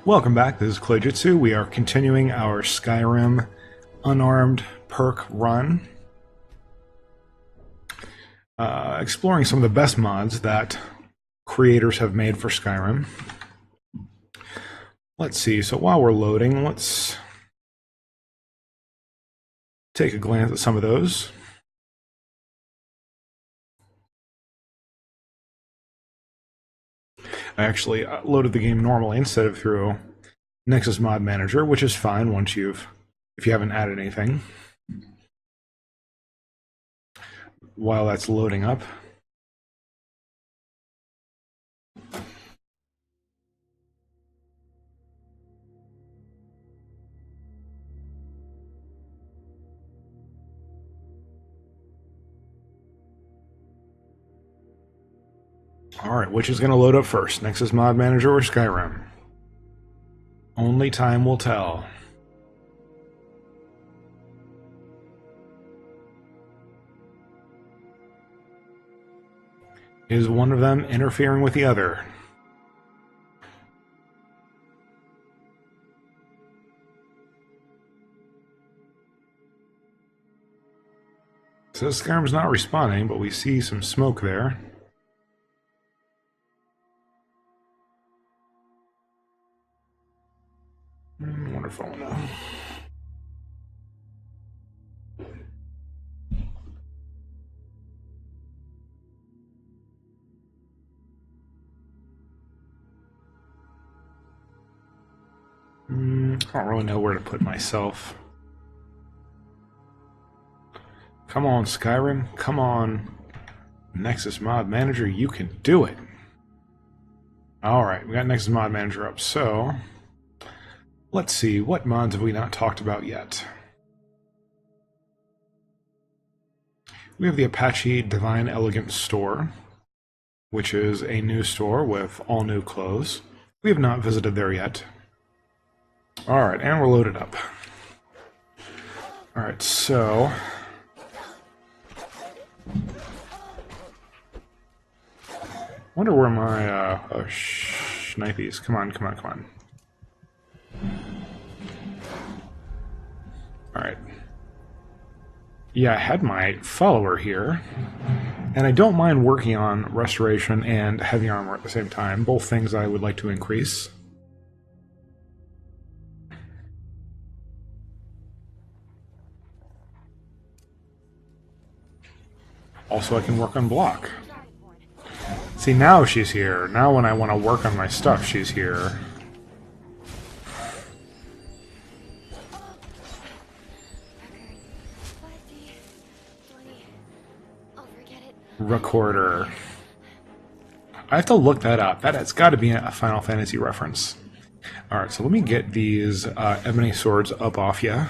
Welcome back, this is Klojitsu. We are continuing our Skyrim Unarmed perk run. Exploring some of the best mods that creators have made for Skyrim. Let's see, so while we're loading, let's take a glance at some of those. I actually loaded the game normally instead of through Nexus Mod Manager, which is fine once if you haven't added anything. While that's loading up. Alright, which is going to load up first? Nexus Mod Manager or Skyrim? Only time will tell. Is one of them interfering with the other? So Skyrim's not responding, but we see some smoke there. Wonderful. I don't really know where to put myself. Come on, Skyrim. Come on. Nexus Mod Manager, you can do it. Alright, we got Nexus Mod Manager up, so let's see, what mods have we not talked about yet? We have the Apache Divine Elegance store, which is a new store with all new clothes. We have not visited there yet. Alright, and we're loaded up. Alright, so wonder where my shnipies. Come on. Alright. Yeah, I had my follower here. And I don't mind working on restoration and heavy armor at the same time, both things I would like to increase. Also, I can work on block. See, now she's here. Now when I want to work on my stuff, she's here. Recorder. I have to look that up. That has got to be a Final Fantasy reference. Alright, so let me get these ebony swords up off ya.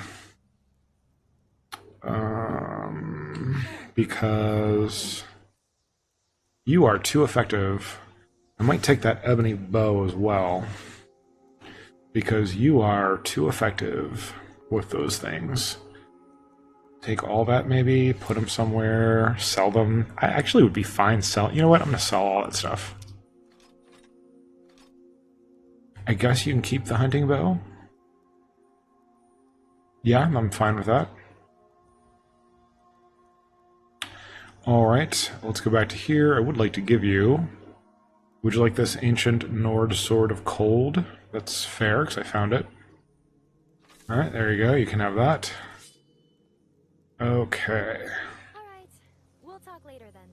Because you are too effective. I might take that ebony bow as well. Because you are too effective with those things. Take all that maybe, put them somewhere, sell them. I actually would be fine selling. You know what? I'm going to sell all that stuff. I guess you can keep the hunting bow. Yeah, I'm fine with that. Alright, let's go back to here. I would like to give you... Would you like this ancient Nord Sword of Cold? That's fair, because I found it. Alright, there you go. You can have that. Okay. Alright, we'll talk later then.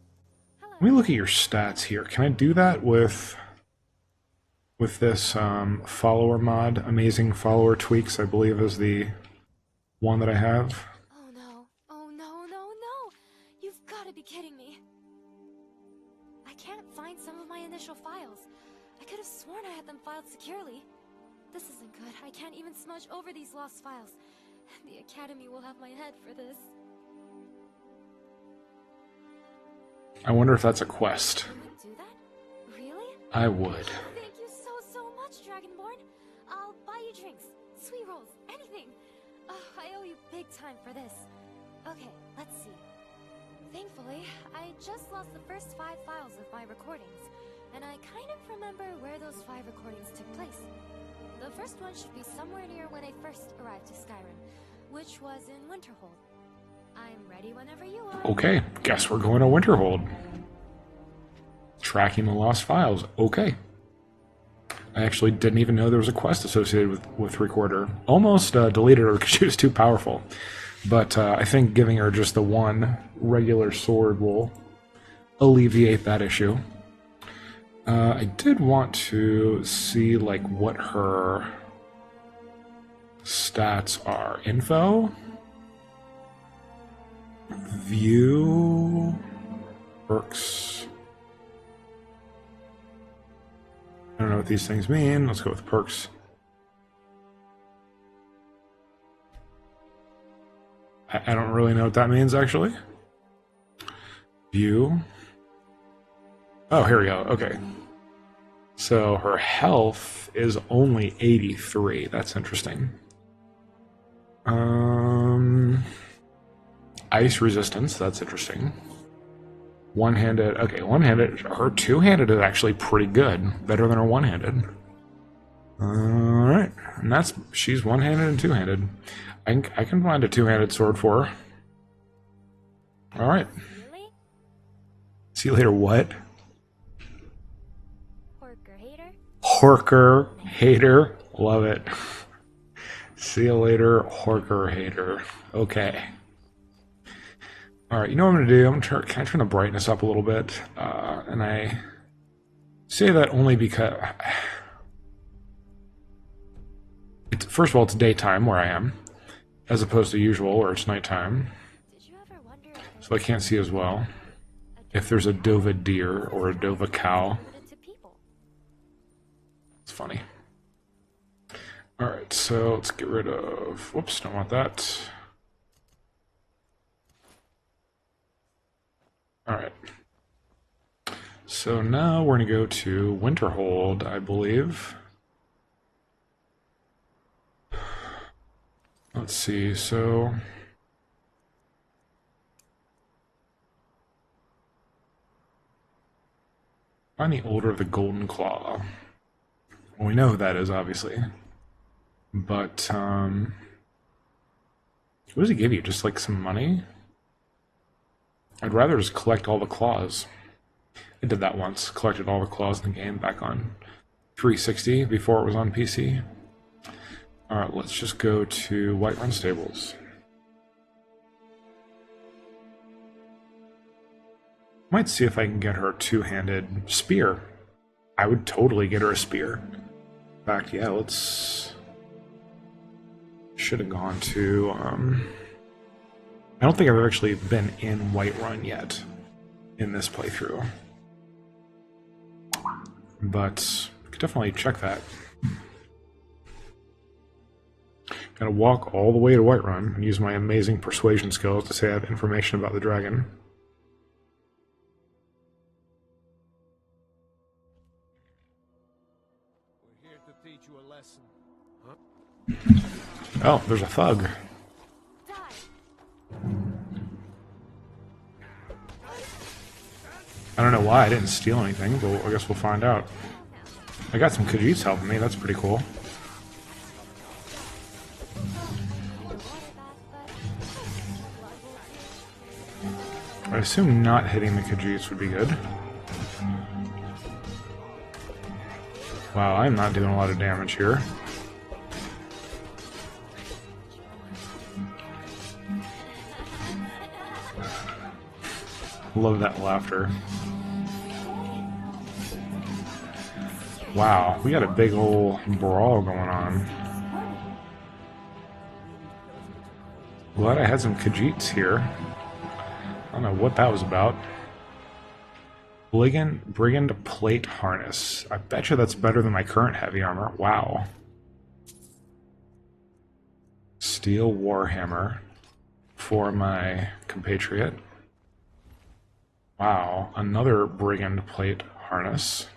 Hello. Let me look at your stats here. Can I do that with this follower mod? Amazing follower tweaks, I believe, is the one that I have. Oh no. You've got to be kidding me. I can't find some of my initial files. I could have sworn I had them filed securely. This isn't good. I can't even smudge over these lost files. The Academy will have my head for this. I wonder if that's a quest. You would do that? Really? I would. Thank you so much, Dragonborn. I'll buy you drinks, sweet rolls, anything. I owe you big time for this. Okay, let's see. Thankfully, I just lost the first 5 files of my recordings, and I kind of remember where those 5 recordings took place. The first one should be somewhere near when I first arrived to Skyrim, which was in Winterhold. I'm ready whenever you are. Okay, guess we're going to Winterhold. Tracking the lost files. Okay. I actually didn't even know there was a quest associated with Recorder. Almost deleted her because she was too powerful. But I think giving her just the one regular sword will alleviate that issue. I did want to see like what her stats are. Info, view, perks. I don't know what these things mean. Let's go with perks. I don't really know what that means actually. View. Oh, here we go. Okay. So her health is only 83. That's interesting. Ice resistance. That's interesting. One-handed. Okay, one-handed. Her two-handed is actually pretty good. Better than her one-handed. Alright. And she's one-handed and two-handed. I can find a two-handed sword for her. Alright. Really? See you later, what? Horker hater? Horker hater. Love it. See you later, Horker hater. Okay. Alright, you know what I'm going to do? I'm kind of turn the brightness up a little bit. And I say that only because... First of all, it's daytime where I am, as opposed to usual where it's nighttime. Did you ever wonder if So I can't see as well. If there's a Dova deer or a Dova cow. to people? It's funny. Alright, so let's get rid of... Whoops, don't want that. Alright. So now we're going to go to Winterhold, I believe. Let's see, so... Find the Order of the Golden Claw. Well, we know who that is, obviously. But, what does it give you? Just, like, some money? I'd rather just collect all the claws. I did that once. Collected all the claws in the game back on 360 before it was on PC. Alright, let's just go to Whiterun Stables. Might see if I can get her a two-handed spear. I would totally get her a spear. In fact, yeah, let's... Should have gone to... I don't think I've actually been in Whiterun yet in this playthrough. But I could definitely check that. Gotta walk all the way to Whiterun and use my amazing persuasion skills to say I have information about the dragon. We're here to teach you a lesson. Huh? Oh, there's a thug. I don't know why I didn't steal anything, but I guess we'll find out. I got some Khajiits helping me, that's pretty cool. I assume not hitting the Khajiits would be good. Wow, I'm not doing a lot of damage here. Love that laughter. Wow, we got a big ol' brawl going on. Glad I had some Khajiits here. I don't know what that was about. Brigand plate harness. I bet you that's better than my current heavy armor. Wow. Steel warhammer for my compatriot. Wow, another brigand plate harness.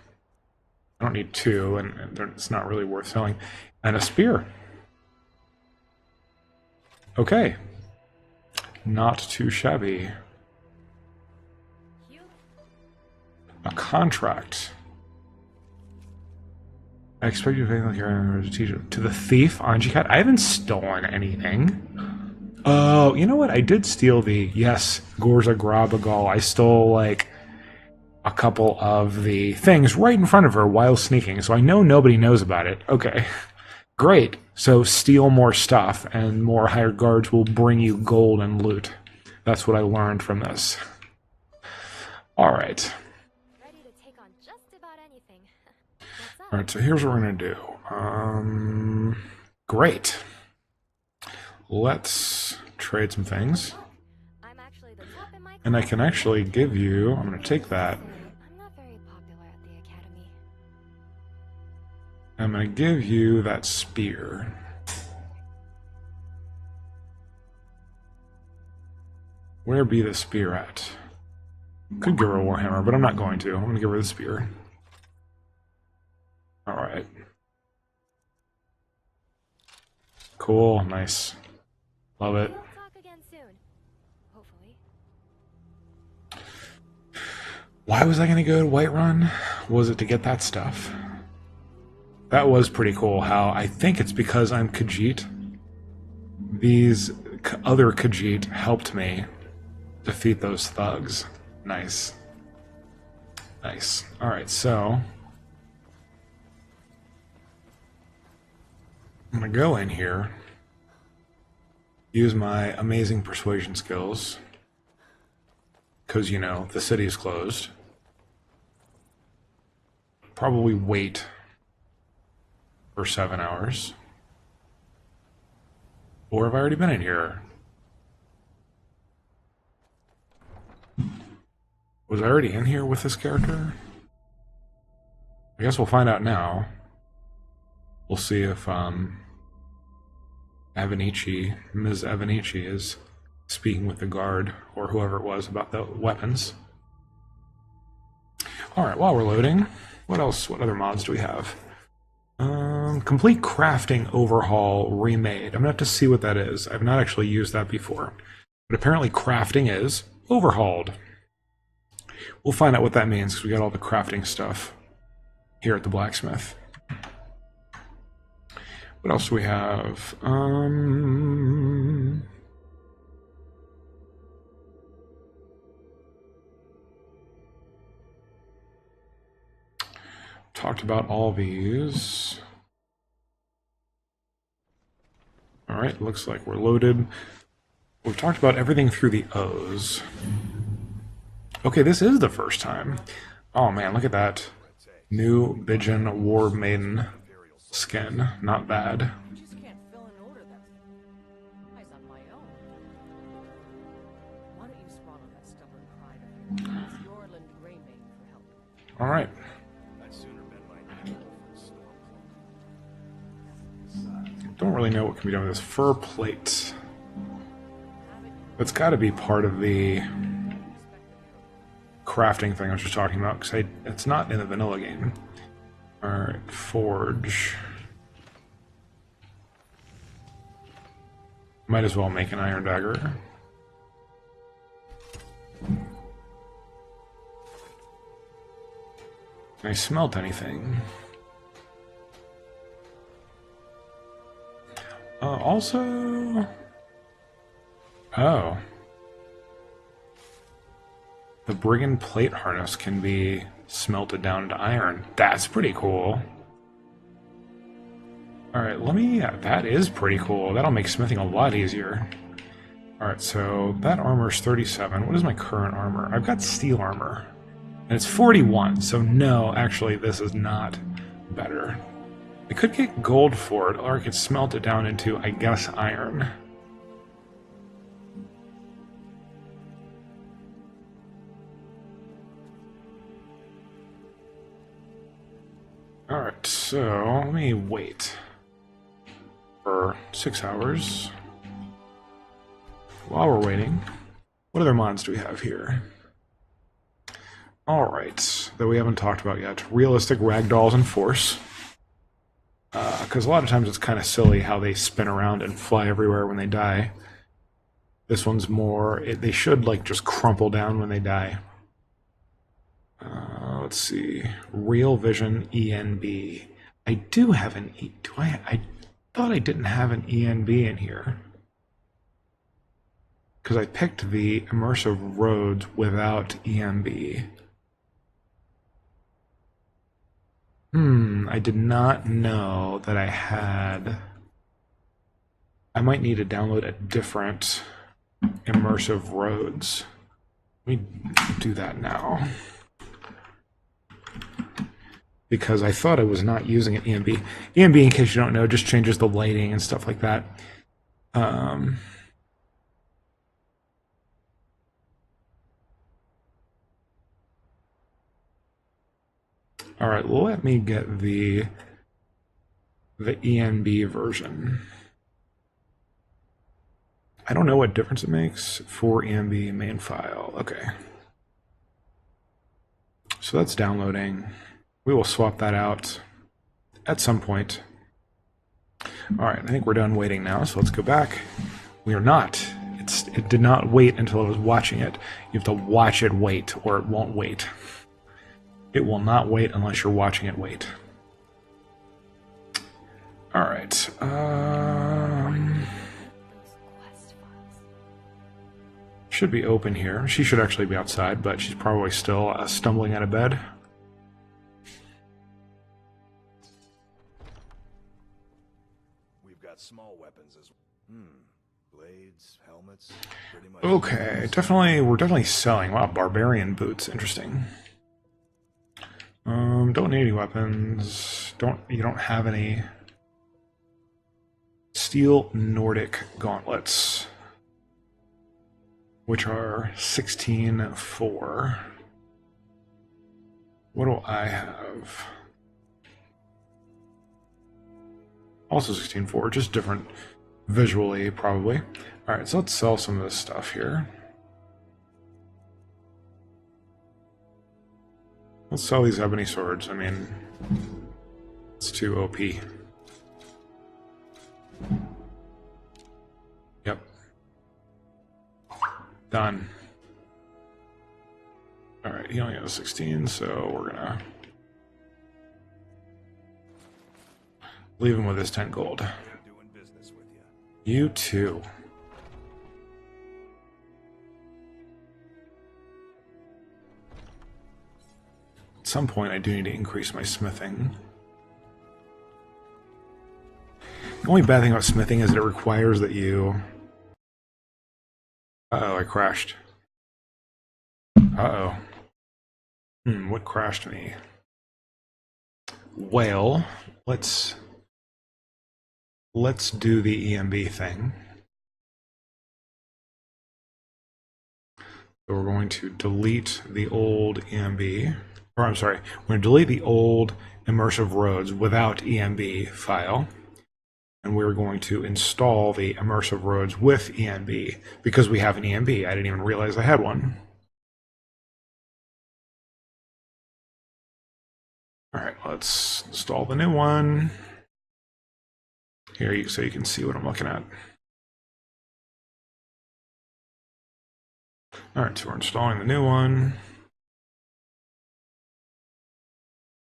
I don't need two, and it's not really worth selling. And a spear. Okay. Not too shabby. A contract. I expect you to teach it to the thief, Anji Cat. I haven't stolen anything. Oh, you know what? I did steal the Gorza Grabagal. I stole like a couple of the things right in front of her while sneaking, so I know nobody knows about it. Okay, great. So steal more stuff, and more hired guards will bring you gold and loot. That's what I learned from this. All right. Ready to take on just about anything. What's up? All right, so here's what we're going to do. Great. Let's trade some things. I'm actually the top in my And I class. can actually give you, I'm going to take that. I'm not very popular at the academy. I'm going to give you that spear. Where be the spear at? Could give her a warhammer, but I'm not going to. I'm going to give her the spear. Alright. Cool, nice. Love it. We'll talk again soon. Hopefully. Why was I going to go to Whiterun? Was it to get that stuff? That was pretty cool how I think it's because I'm Khajiit. These other Khajiit helped me defeat those thugs. Nice. Nice. Alright, so I'm going to go in here, use my amazing persuasion skills, because, you know, the city is closed. Probably wait for 7 hours. Or have I already been in here? Was I already in here with this character? I guess we'll find out now. We'll see if Avenici, Ms. Avenici, is speaking with the guard or whoever it was about the weapons. Alright, while we're loading, what else? What other mods do we have? Complete crafting overhaul remade. I'm gonna have to see what that is. I've not actually used that before. But apparently crafting is overhauled. We'll find out what that means because we got all the crafting stuff here at the blacksmith. What else do we have? Talked about all these. All right, looks like we're loaded. We've talked about everything through the O's. Okay, this is the first time. Oh man, look at that. New Bijan War Maiden skin. Not bad. I just can't fill an order that's eyes on my own. Why don't you swallow that stubborn pride of yours? Ask Yorland Greymane for help. Alright. I'd sooner bet my ankle for Stormcloak. Don't really know what can be done with this fur plate. That's got to be part of the crafting thing I was just talking about, because it's not in the vanilla game. Alright, forge. Might as well make an iron dagger. Can I smelt anything? Also... Oh. The brigand plate harness can be smelted down into iron. That's pretty cool. Alright, that is pretty cool. That'll make smithing a lot easier. Alright, so that armor's 37. What is my current armor? I've got steel armor. And it's 41, so no, actually this is not better. I could get gold for it, or I could smelt it down into, I guess, iron. Alright, so let me wait for 6 hours. While we're waiting, what other mods do we have here? Alright, that we haven't talked about yet. Realistic ragdolls and force. Because a lot of times it's kind of silly how they spin around and fly everywhere when they die. This one's more, they should like just crumple down when they die. Let's see. Real Vision ENB. I do have an E. Do I? I thought I didn't have an ENB in here. Because I picked the immersive roads without ENB. I did not know that I had... I might need to download a different immersive roads. Let me do that now. Because I thought I was not using an ENB. ENB, in case you don't know, just changes the lighting and stuff like that. All right, let me get the ENB version. I don't know what difference it makes for ENB main file. Okay. So that's downloading. We will swap that out at some point. All right, I think we're done waiting now, so let's go back. We are not. It did not wait until I was watching it. You have to watch it wait, or it won't wait. It will not wait unless you're watching it wait. All right. Those quest files. Should be open here. She should actually be outside, but she's probably still stumbling out of bed. We've got small weapons as well. Blades, helmets, pretty much. Okay, definitely. We're definitely selling. Wow, barbarian boots. Interesting. Don't need any weapons. You don't have any steel Nordic gauntlets, which are 16.4. What do I have? Also 16.4, just different visually, probably. All right, so let's sell some of this stuff here. Let's sell these ebony swords. I mean, it's too OP. Yep. Done. Alright, he only has 16, so we're gonna leave him with his 10 gold. Doing business with you. You too. At some point, I do need to increase my smithing. The only bad thing about smithing is that it requires that you... Uh-oh, I crashed. Uh-oh. What crashed me? Well, let's do the EMB thing. So we're going to delete the old EMB. Or I'm sorry, we're going to delete the old immersive roads without EMB file. And we're going to install the immersive roads with EMB because we have an EMB. I didn't even realize I had one. All right, let's install the new one. Here, so you can see what I'm looking at. All right, so we're installing the new one.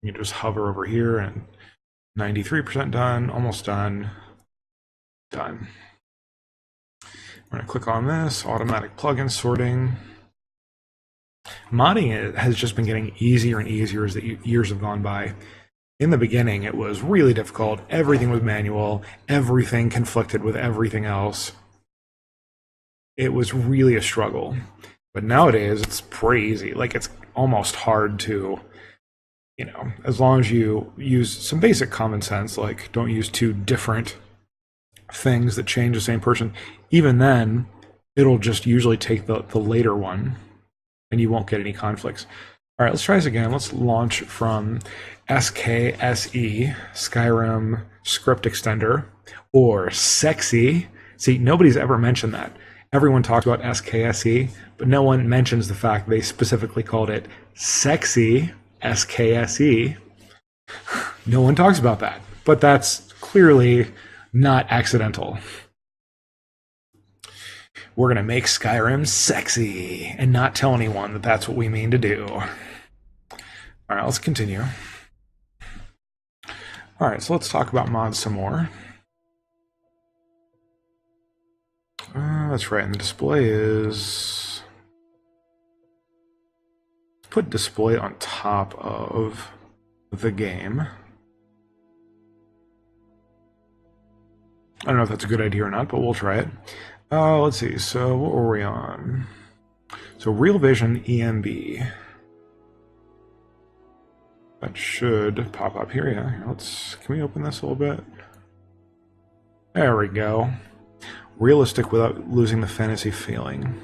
You just hover over here and 93% done, almost done, done. We're gonna click on this, automatic plugin sorting. Modding it has just been getting easier and easier as the years have gone by. In the beginning, it was really difficult. Everything was manual. Everything conflicted with everything else. It was really a struggle. But nowadays, it's pretty easy. Like, it's almost hard to, you know, as long as you use some basic common sense, like don't use two different things that change the same person. Even then, it'll just usually take the later one, and you won't get any conflicts. All right, let's try this again. Let's launch from SKSE, Skyrim Script Extender, or Sexy. See, nobody's ever mentioned that. Everyone talks about SKSE, but no one mentions the fact they specifically called it Sexy, SKSE. No one talks about that, but that's clearly not accidental. We're going to make Skyrim sexy and not tell anyone that that's what we mean to do. All right, let's continue. Alright, so let's talk about mods some more. That's right, and the display is... Let's put display on top of the game. I don't know if that's a good idea or not, but we'll try it. Let's see, so what were we on? So Real Vision EMB. That should pop up here, yeah. Can we open this a little bit? There we go. Realistic without losing the fantasy feeling.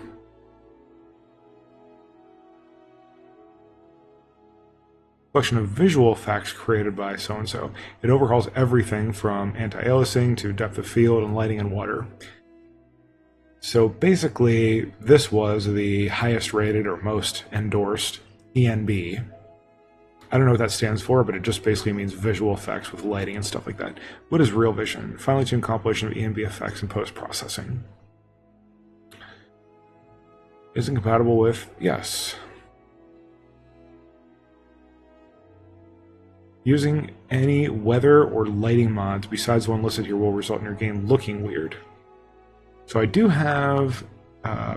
Collection of visual effects created by so-and-so. It overhauls everything from anti-aliasing to depth of field and lighting and water. So basically, this was the highest rated or most endorsed ENB. I don't know what that stands for, but it just basically means visual effects with lighting and stuff like that. What is Real Vision? Finely tuned compilation of ENB effects and post-processing. Is it compatible with? Yes. Using any weather or lighting mods besides the one listed here will result in your game looking weird. So I do have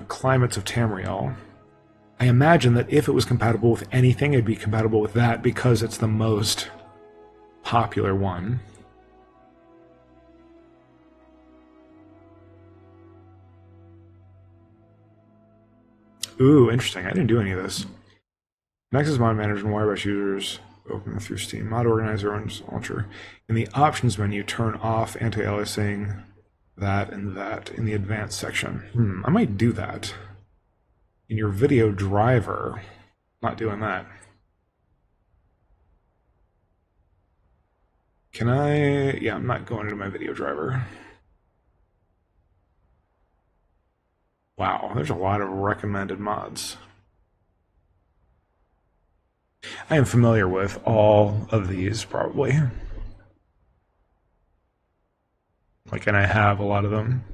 Climates of Tamriel. I imagine that if it was compatible with anything, it'd be compatible with that because it's the most popular one. Ooh, interesting. I didn't do any of this. Nexus Mod Manager and Wirebash users open through Steam. Mod Organizer and Launcher. In the Options menu, turn off anti-aliasing, that and that in the Advanced section. I might do that. In your video driver, not doing that. Can I? Yeah, I'm not going into my video driver. Wow, there's a lot of recommended mods. I am familiar with all of these, probably. And I have a lot of them.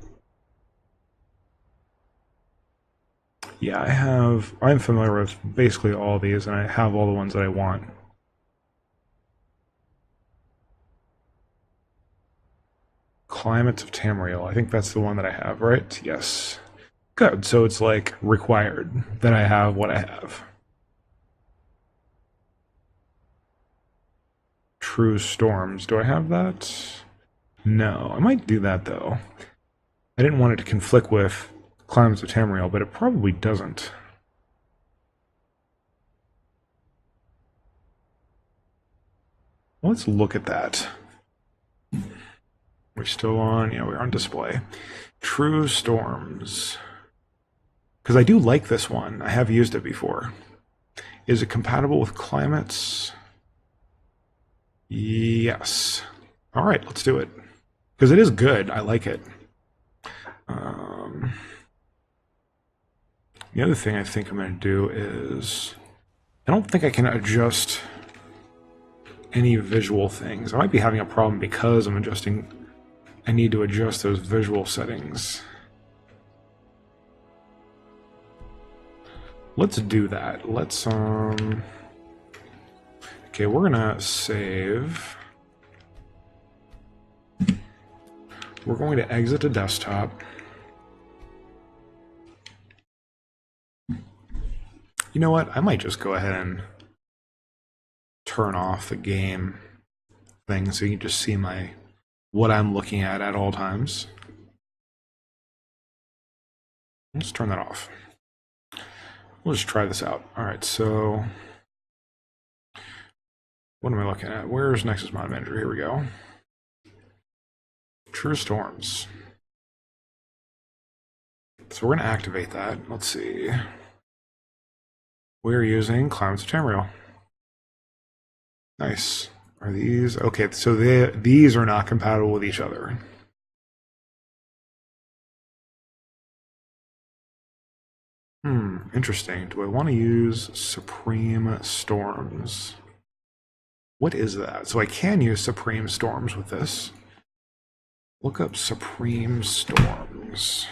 Yeah, I'm familiar with basically all of these, and I have all the ones that I want. Climates of Tamriel, I think that's the one that I have, right? Yes. Good, so it's like required that I have what I have. True Storms, do I have that? No, I might do that though. I didn't want it to conflict with Climates of Tamriel, but it probably doesn't. Let's look at that. We're still on, yeah, we're on display. True Storms. Because I do like this one. I have used it before. Is it compatible with climates? Yes. All right, let's do it. Because it is good. I like it. The other thing I think I'm going to do is... I don't think I can adjust any visual things. I might be having a problem because I'm adjusting... I need to adjust those visual settings. Let's do that. Let's, okay, we're gonna save. We're going to exit the desktop. You know what? I might just go ahead and turn off the game thing so you can just see what I'm looking at all times. Let's turn that off. We'll just try this out. All right, so what am I looking at? Where's Nexus Mod Manager? Here we go. True Storms. So we're going to activate that. Let's see. We're using Climates of Tamriel. Nice. Are these... Okay, so these are not compatible with each other. Interesting. Do I want to use Supreme Storms? What is that? So I can use Supreme Storms with this. Look up Supreme Storms.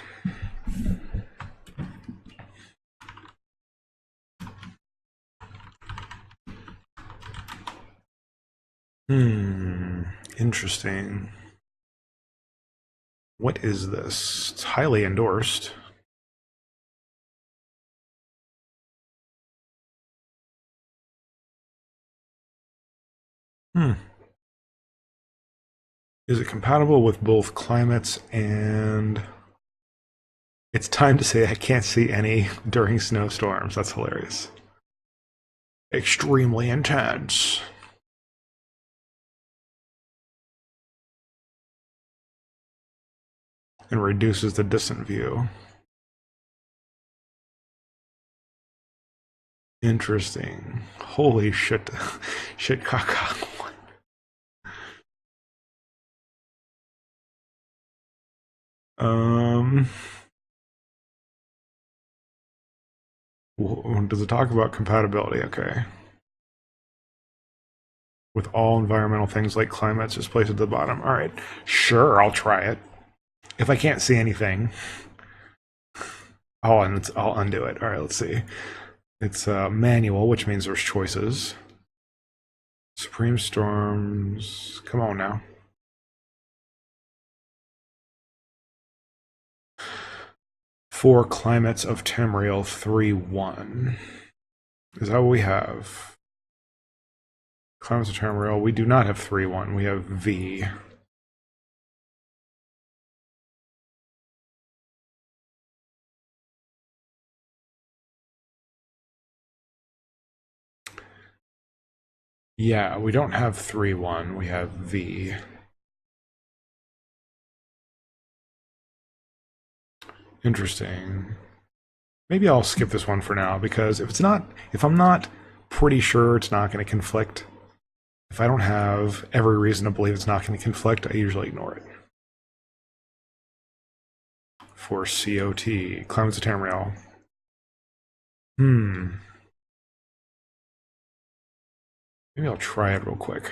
Interesting. What is this? It's highly endorsed. Hmm. Is it compatible with both climates and... It's time to say I can't see any during snowstorms. That's hilarious. Extremely intense. And reduces the distant view. Interesting. Holy shit. Shit caca. Um... Does it talk about compatibility? Okay. With all environmental things like climates, just place it at the bottom. All right. Sure, I'll try it. If I can't see anything, I'll undo it. All right, let's see. It's manual, which means there's choices. Supreme storms. Come on now. Four climates of Tamriel 3-1. Is that what we have? Climates of Tamriel. We do not have 3-1. We have V. Yeah, we don't have 3-1. We have V. Interesting. Maybe I'll skip this one for now because if I'm not pretty sure it's not going to conflict, if I don't have every reason to believe it's not going to conflict, I usually ignore it. For COT, Climates of Tamriel. Maybe I'll try it real quick.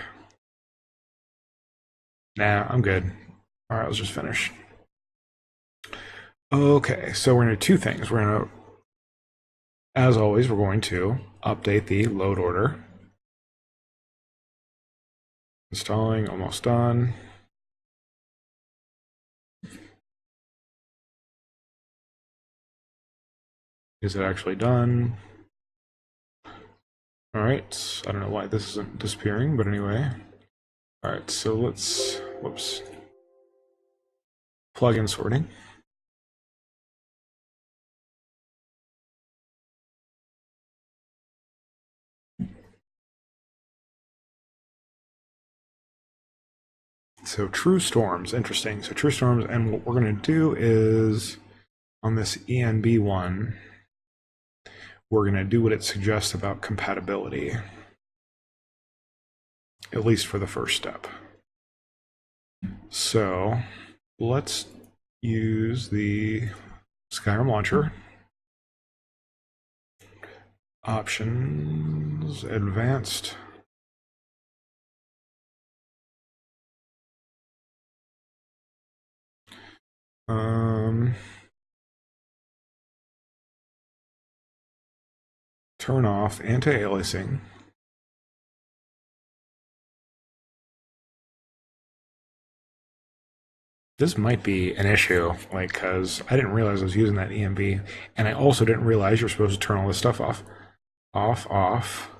Nah, I'm good. All right, let's just finish. Okay, so we're going to do two things. We're going to, as always, we're going to update the load order. Installing, almost done. Is it actually done? All right, I don't know why this isn't disappearing, but anyway. All right, so let's, whoops. Plug-in sorting. So true storms, interesting. So true storms, and what we're going to do is on this ENB one, we're going to do what it suggests about compatibility, at least for the first step. So let's use the Skyrim launcher. Options, advanced. Turn off anti-aliasing. This might be an issue, like, because I didn't realize I was using that EMB, and I also didn't realize you're supposed to turn all this stuff off. Off,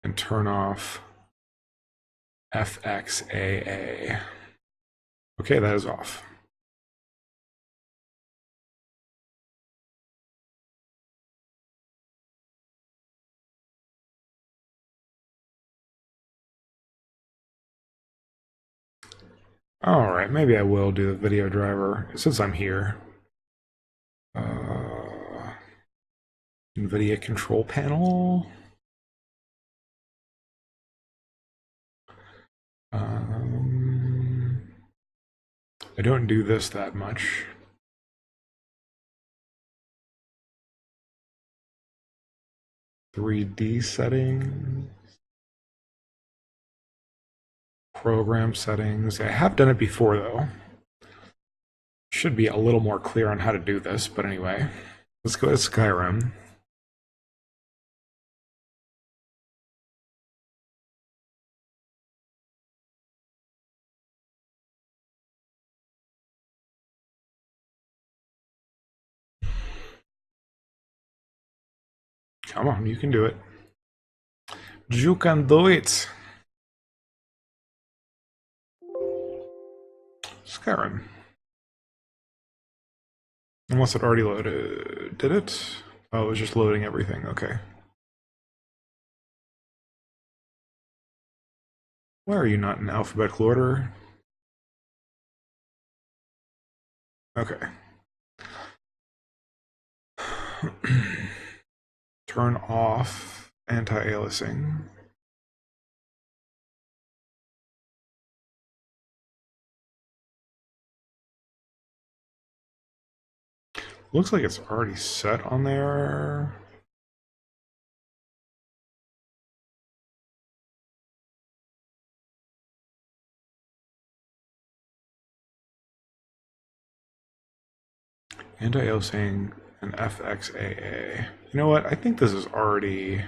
and turn off FXAA. Okay, that is off. All right, maybe I will do the video driver since I'm here. NVIDIA control panel. I don't do this that much. .3D settings. Program settings. I have done it before though. Should be a little more clear on how to do this, but anyway. Let's go to Skyrim. Come on, you can do it. You can do it. Skyrim. Unless it already loaded. Did it? Oh, it was just loading everything. Okay. Why are you not in alphabetical order? Okay. Turn off anti-aliasing. Looks like it's already set on there. Anti-aliasing and FXAA. You know what? I think this is already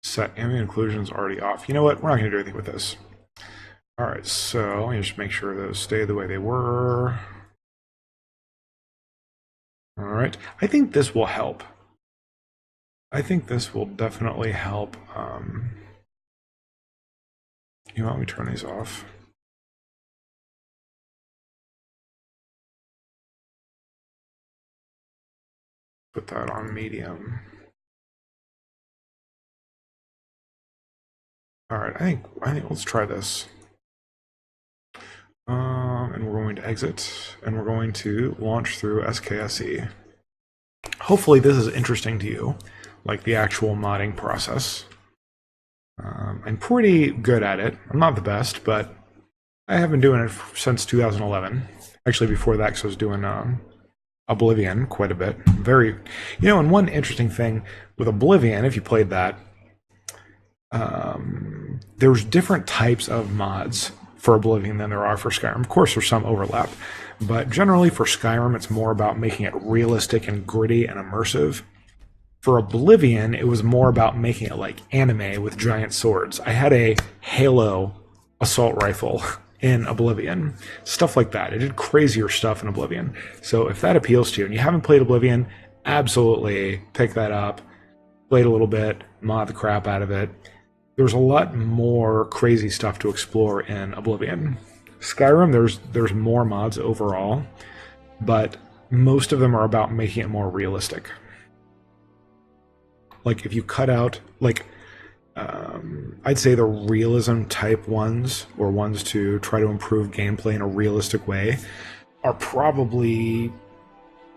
set. Ambient occlusion is already off. You know what? We're not going to do anything with this. All right, so let me just make sure those stay the way they were. All right, I think this will help. I think this will definitely help. You know, let me turn these off. Put that on medium. All right, I think let's try this. And we're going to exit, and we're going to launch through SKSE. Hopefully this is interesting to you, like the actual modding process. I'm pretty good at it. I'm not the best, but I have been doing it since 2011. Actually, before that, because I was doing Oblivion quite a bit. Very, you know, and one interesting thing with Oblivion, if you played that, there's different types of mods for Oblivion than there are for Skyrim. Of course, there's some overlap, but generally for Skyrim, it's more about making it realistic and gritty and immersive. For Oblivion, it was more about making it like anime with giant swords. I had a Halo assault rifle in Oblivion, stuff like that. It did crazier stuff in Oblivion. So if that appeals to you and you haven't played Oblivion, absolutely pick that up, play it a little bit, mod the crap out of it. There's a lot more crazy stuff to explore in Oblivion. Skyrim, there's more mods overall, but most of them are about making it more realistic. Like if you cut out, like, I'd say the realism type ones, or ones to try to improve gameplay in a realistic way, are probably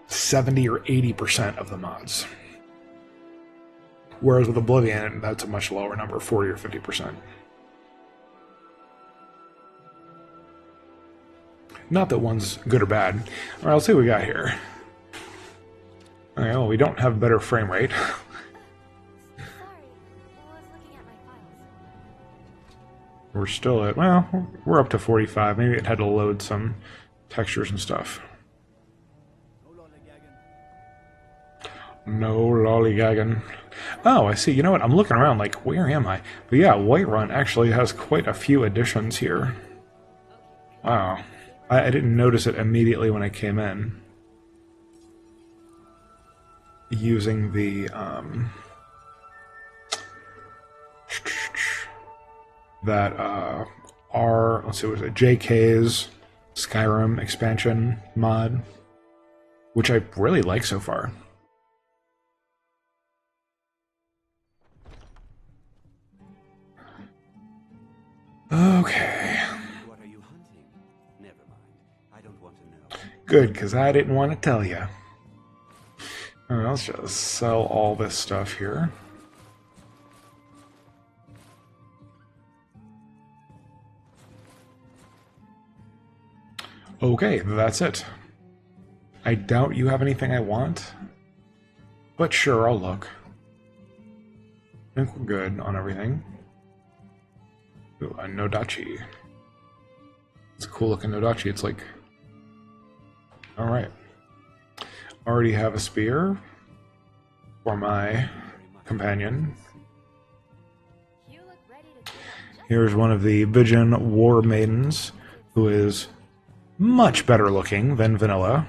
70 or 80% of the mods. Whereas with Oblivion, that's a much lower number, 40 or 50%. Not that one's good or bad. All right, let's see what we got here. Okay, well, we don't have better frame rate. Sorry, I was looking at my files. We're still at, well, we're up to 45. Maybe it had to load some textures and stuff. No lollygagging. Oh, I see. You know what? I'm looking around like, where am I? But yeah, Whiterun actually has quite a few additions here. Wow. I didn't notice it immediately when I came in. Using the, let's see, what was it? JK's Skyrim expansion mod, which I really like so far. Okay. What are you hunting? Never mind. I don't want to know. Good, because I didn't want to tell you. All right, let's just sell all this stuff here. Okay, that's it. I doubt you have anything I want, but sure, I'll look. I think we're good on everything. Ooh, a Nodachi. It's a cool looking Nodachi. It's like... Alright. Already have a spear for my companion. You look ready to do that. Here's one of the Bijin War Maidens, who is much better looking than Vanilla.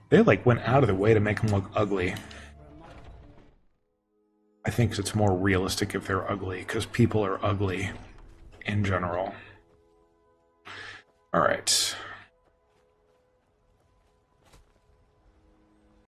They like went out of their way to make him look ugly. I think it's more realistic if they're ugly, because people are ugly in general. Alright.